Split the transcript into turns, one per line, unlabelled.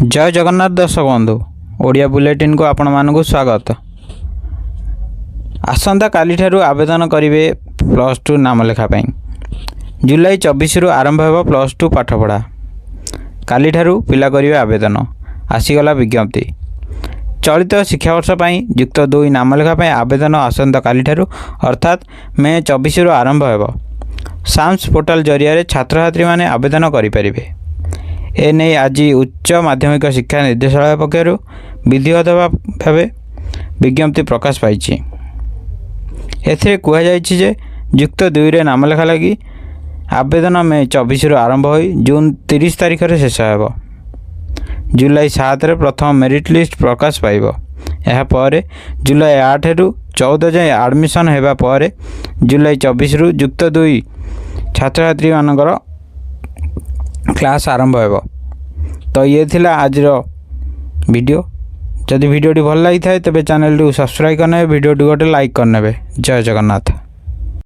जय जगन्नाथ दर्शक बंधु ओडिया बुलेटिन को आपण मानक स्वागत। आसंता काली ठारू आवेदन करेंगे +2 नाम लेखापी। जुलाई 24 रु आरंभ हो +2 पाठपढ़ा। काली ठारू पिला करेंगे आवेदन। आसीगला विज्ञप्ति। चलित शिक्षावर्ष युक्त 2 नाम लेखापी आवेदन आसंता काली ठारू अर्थात मे 24 रु आरंभ हो। साम्स पोर्टाल जरिया छात्र छात्री माने आवेदन करेंगे। एने आज उच्च माध्यमिक शिक्षा निर्देशालय पक्षर विधिवत भाव विज्ञप्ति प्रकाश पाई। एथिरे कहुई युक्त 2 रे नाम लेखा लगी आवेदन मे 24 रु आरंभ हो जून 30 तारिख रे शेष हो। जुलाई 7 रे प्रथम मेरिट लिस्ट प्रकाश पाइब। यापर जुलाई 8 रु 14 जाए एडमिशन होगा पर जुलाई 24 रु युक्त 2 छात्र छात्री मानकर क्लास आरंभ हो। तो ये थिला आज वीडियो। जदि वीडियोटी भल लगी था तेज चैनल सब्सक्राइब करने वीडियो गोटे लाइक करने। जय जगन्नाथ।